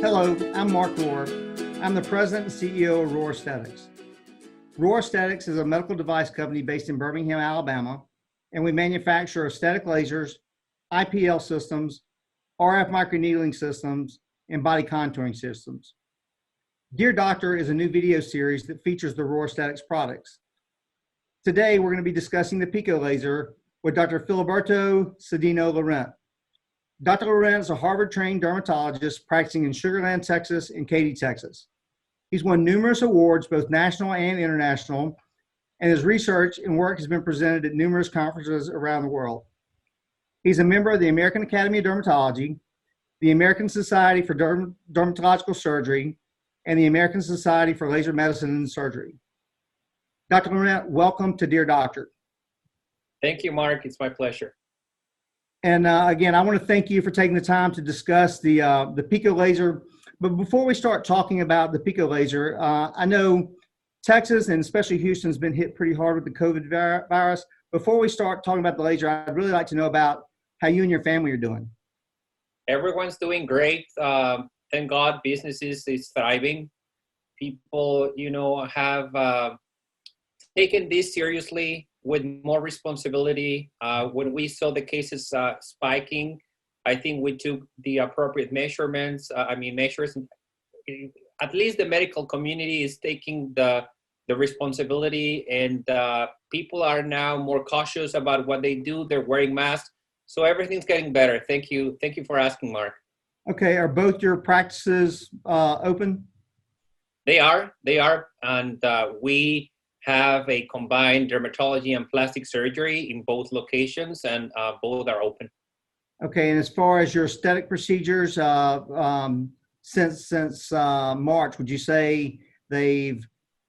Hello, I'm Mark Rohrer. I'm the president and CEO of Rohrer Aesthetics. Rohrer Aesthetics is a medical device company based in Birmingham, Alabama, and we manufacture aesthetic lasers, IPL systems, RF microneedling systems, and body contouring systems. Dear Doctor is a new video series that features the Rohrer Aesthetics products. Today, we're going to be discussing the PicoLazer with Dr. Filiberto Cedeno-Laurent. Dr. Laurent is a Harvard-trained dermatologist practicing in Sugar Land, Texas, and Katy, Texas. He's won numerous awards, both national and international, and his research and work has been presented at numerous conferences around the world. He's a member of the American Academy of Dermatology, the American Society for Dermatological Surgery, and the American Society for Laser Medicine and Surgery. Dr. Laurent, welcome to Dear Doctor. Thank you, Mark. It's my pleasure. And again, I want to thank you for taking the time to discuss the PicoLazer. But before we start talking about the PicoLazer, I know Texas and especially Houston has been hit pretty hard with the COVID virus. Before we start talking about the laser, I'd really like to know about how you and your family are doing. Everyone's doing great. Thank God, business is thriving. People, have taken this seriously with more responsibility. When we saw the cases spiking, I think we took the appropriate measures. At least the medical community is taking the responsibility, and people are now more cautious about what they do. They're wearing masks. So everything's getting better. Thank you. Thank you for asking, Mark. Okay, are both your practices open? They are, and we have a combined dermatology and plastic surgery in both locations, and both are open. Okay, and as far as your aesthetic procedures, since March, would you say they've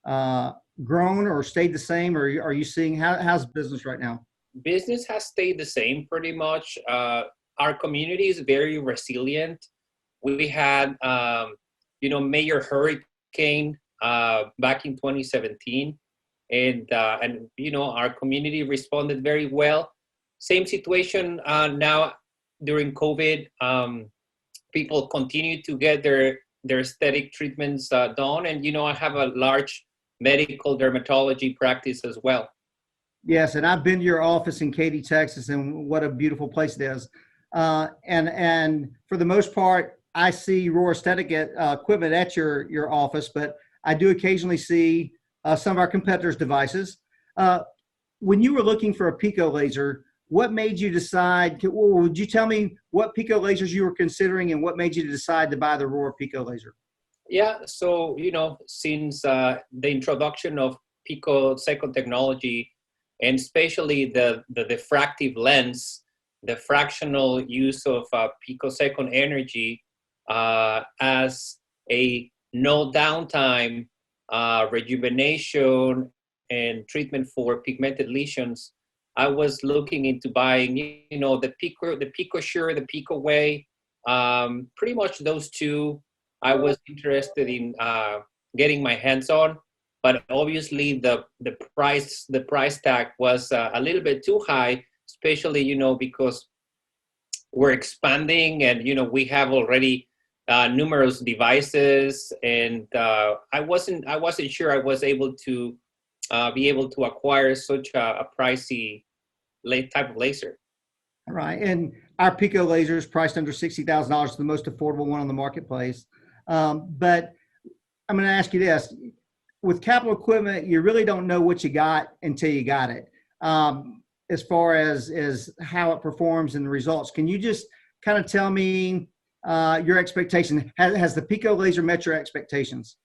grown or stayed the same, or are you seeing how's business right now? Business has stayed the same pretty much. Our community is very resilient. We had, major hurricane back in 2017. And our community responded very well. Same situation now during COVID. People continue to get their aesthetic treatments done. And, I have a large medical dermatology practice as well. Yes, and I've been to your office in Katy, Texas, and what a beautiful place it is. And for the most part, I see Rohrer Aesthetic equipment at your office, but I do occasionally see some of our competitors' devices. When you were looking for a PicoLazer, what made you decide, would you tell me what PicoLazers you were considering and what made you decide to buy the Rohrer PicoLazer? Yeah, so, since the introduction of picosecond technology, and especially the diffractive lens, the fractional use of picosecond energy as a no downtime rejuvenation and treatment for pigmented lesions, I was looking into buying, the PicoSure, the PicoWay, pretty much those two I was interested in getting my hands on. But obviously the price tag was a little bit too high, especially, because we're expanding and, we have already numerous devices, and I wasn't sure I was able to be able to acquire such a pricey type of laser. All right, and our PicoLazer is priced under $60,000, the most affordable one on the marketplace. But I'm going to ask you this: with capital equipment, you really don't know what you got until you got it. As far as how it performs and the results, can you just kind of tell me your expectation? Has the PicoLazer met your expectations?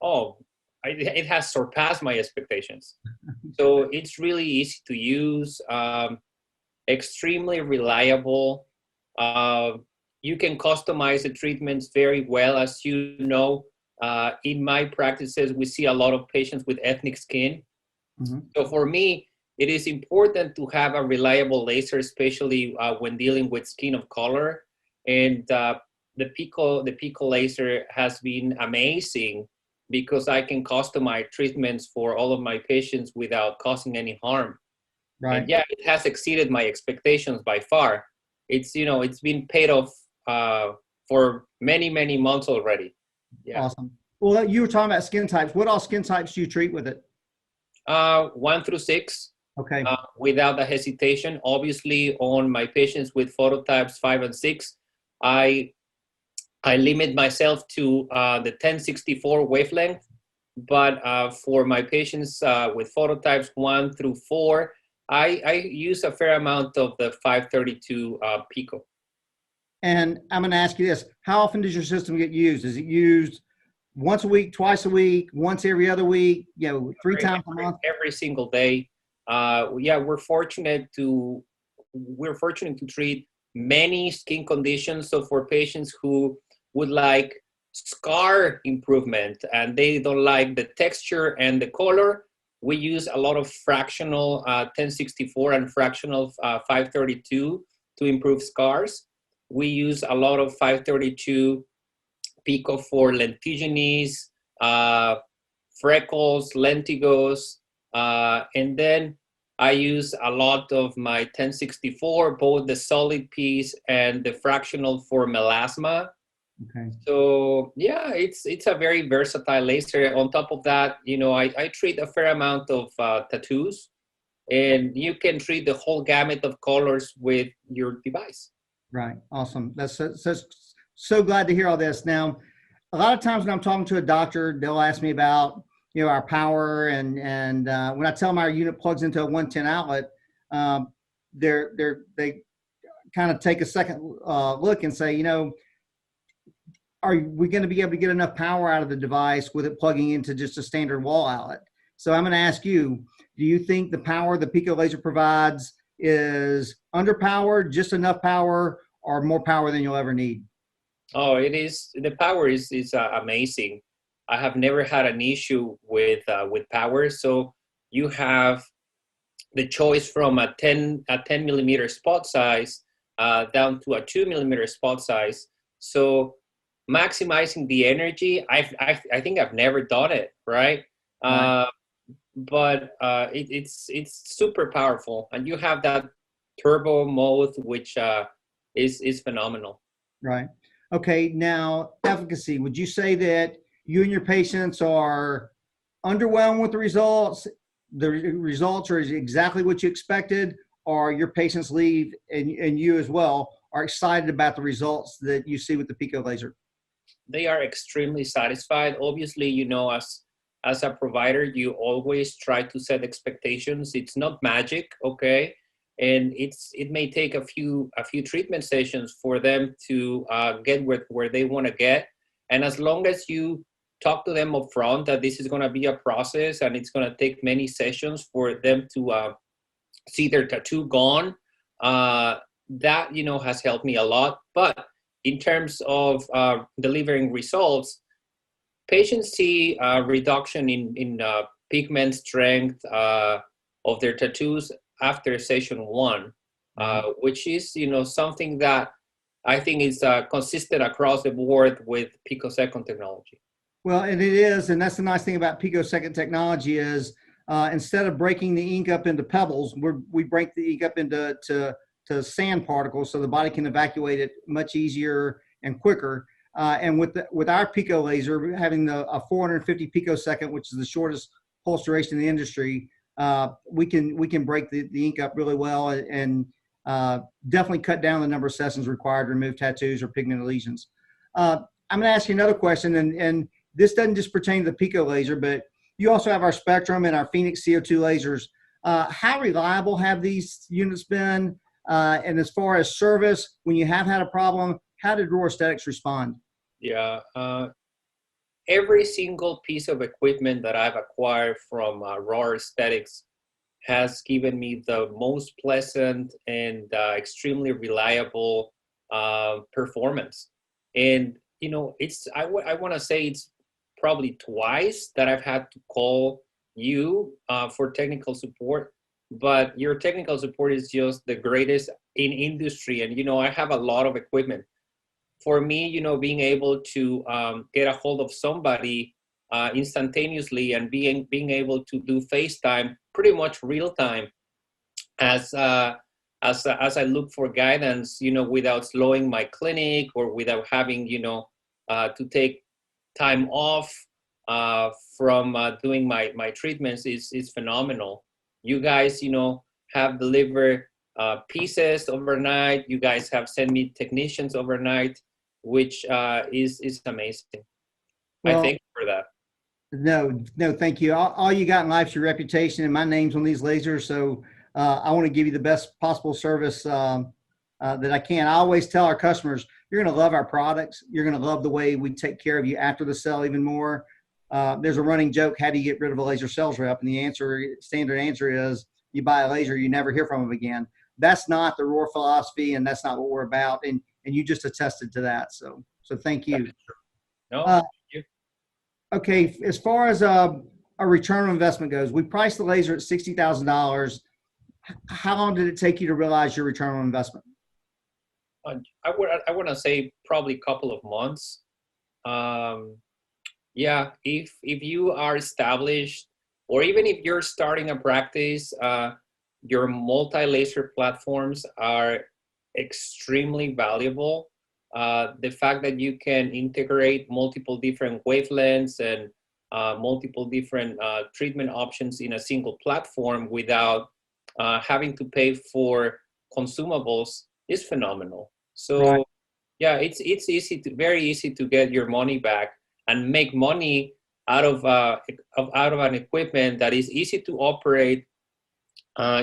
Oh, it has surpassed my expectations. So it's really easy to use, extremely reliable. You can customize the treatments very well. As you know, in my practices, we see a lot of patients with ethnic skin. Mm-hmm. So for me, it is important to have a reliable laser, especially when dealing with skin of color. And the PicoLazer has been amazing because I can customize treatments for all of my patients without causing any harm. Right. And yeah, it has exceeded my expectations by far. It's, it's been paid off for many, many months already. Yeah. Awesome. Well, you were talking about skin types. What all skin types do you treat with it? 1 through 6. Okay. Without a hesitation. Obviously, on my patients with phototypes 5 and 6, I limit myself to the 1064 wavelength. But for my patients with phototypes 1 through 4, I use a fair amount of the 532 pico. And I'm going to ask you this: how often does your system get used? Is it used once a week, twice a week, once every other week? You know, three times a month? Every single day. Yeah, we're fortunate to treat many skin conditions. So for patients who would like scar improvement and they don't like the texture and the color, we use a lot of fractional 1064 and fractional 532 to improve scars. We use a lot of 532 pico for lentiginous, freckles, lentigos, and then I use a lot of my 1064, both the solid piece and the fractional for melasma. Okay. So yeah, it's a very versatile laser. On top of that, you know, I treat a fair amount of tattoos, and you can treat the whole gamut of colors with your device. Right. Awesome. That's so glad to hear all this. Now, a lot of times when I'm talking to a doctor, they'll ask me about, you know, our power, and when I tell them our unit plugs into a 110 outlet, they kind of take a second look and say, you know, are we going to be able to get enough power out of the device with it plugging into just a standard wall outlet? So I'm going to ask you, do you think the power the PicoLazer provides is underpowered, just enough power, or more power than you'll ever need? Oh, it is. The power is amazing. I have never had an issue with power. So you have the choice from a 10 millimeter spot size down to a 2 millimeter spot size. So maximizing the energy, I think I've never done it, right? Right. But it's super powerful, and you have that turbo mode, which is phenomenal. Right. Okay. Now, efficacy. Would you say that you and your patients are underwhelmed with the results? The results are exactly what you expected, or your patients leave and you as well are excited about the results that you see with the PicoLazer? They are extremely satisfied. Obviously, you know, as a provider, you always try to set expectations. It's not magic, okay? And it may take a few treatment sessions for them to get where they want to get. And as long as you talk to them up front that this is going to be a process and it's going to take many sessions for them to see their tattoo gone, that, you know, has helped me a lot. But in terms of delivering results, patients see a reduction in pigment strength of their tattoos after session 1, which is, you know, something that I think is consistent across the board with picosecond technology. Well, and it is, and that's the nice thing about picosecond technology is instead of breaking the ink up into pebbles, we break the ink up into sand particles, so the body can evacuate it much easier and quicker. And with our PicoLazer having a 450 picosecond, which is the shortest pulse duration in the industry, we can break the ink up really well and definitely cut down the number of sessions required to remove tattoos or pigmented lesions. I'm going to ask you another question, and this doesn't just pertain to the PicoLazer, but you also have our Spectrum and our Phoenix CO2 lasers. How reliable have these units been? And as far as service, when you have had a problem, how did Rohrer Aesthetics respond? Yeah, every single piece of equipment that I've acquired from Rohrer Aesthetics has given me the most pleasant and extremely reliable performance. And, you know, I want to say it's probably twice that I've had to call you for technical support, but your technical support is just the greatest in industry. And, you know, I have a lot of equipment. For me, you know, being able to get a hold of somebody instantaneously and being able to do FaceTime pretty much real time has as I look for guidance, without slowing my clinic or without having, to take time off from doing my treatments is phenomenal. You guys, have delivered pieces overnight. You guys have sent me technicians overnight, which is amazing. Well, I thank you for that. No, thank you. All you got in life is your reputation, and my name's on these lasers. So I want to give you the best possible service that I can. I always tell our customers, you're going to love our products. You're going to love the way we take care of you after the sale even more. There's a running joke, how do you get rid of a laser sales rep? And the standard answer is you buy a laser, you never hear from them again. That's not the Rohrer philosophy, and that's not what we're about. And you just attested to that. So thank you. No, thank you. Okay, as far as a return on investment goes, we priced the laser at $60,000. How long did it take you to realize your return on investment? I want to say probably a couple of months. Yeah, if you are established, or even if you're starting a practice, your multi-laser platforms are extremely valuable. The fact that you can integrate multiple different wavelengths and multiple different treatment options in a single platform without having to pay for consumables is phenomenal. So right. Yeah, it's very easy to get your money back and make money out of an equipment that is easy to operate.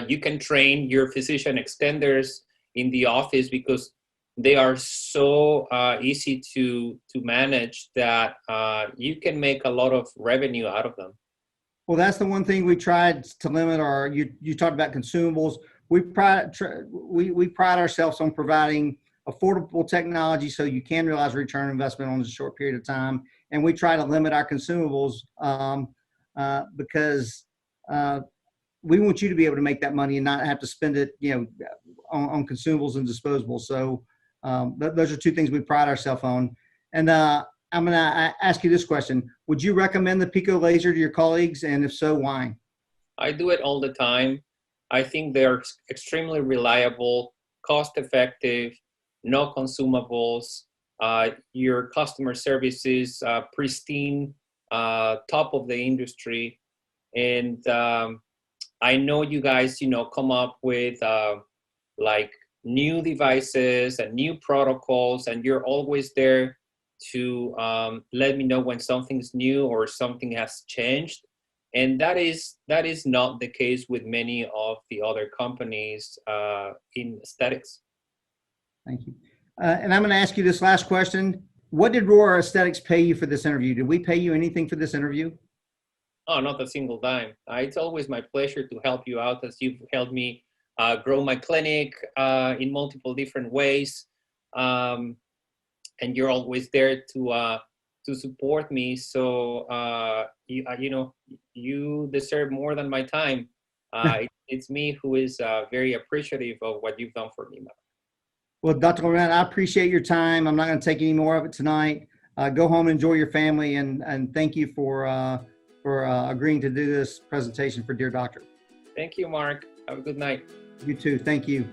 You can train your physician extenders in the office because they are so easy to manage that you can make a lot of revenue out of them. Well, that's the one thing we tried to limit our, you talked about consumables. We pride ourselves on providing affordable technology so you can realize return on investment on a short period of time. And we try to limit our consumables because we want you to be able to make that money and not have to spend it, on consumables and disposables. So those are two things we pride ourselves on. And I'm going to ask you this question. Would you recommend the PicoLazer to your colleagues? And if so, why? I do it all the time. I think they're extremely reliable, cost-effective, no consumables. Your customer service is pristine, top of the industry. And I know you guys, come up with like new devices and new protocols, and you're always there to let me know when something's new or something has changed. And that is not the case with many of the other companies in aesthetics. Thank you. And I'm going to ask you this last question. What did Rohrer Aesthetics pay you for this interview? Did we pay you anything for this interview? Oh, not a single dime. It's always my pleasure to help you out as you've helped me grow my clinic in multiple different ways. And you're always there to support me. So, you deserve more than my time. It's me who is very appreciative of what you've done for me, Matt. Well, Dr. Laurent, I appreciate your time. I'm not going to take any more of it tonight. Go home and enjoy your family, and thank you for agreeing to do this presentation for Dear Doctor. Thank you, Mark. Have a good night. You too. Thank you.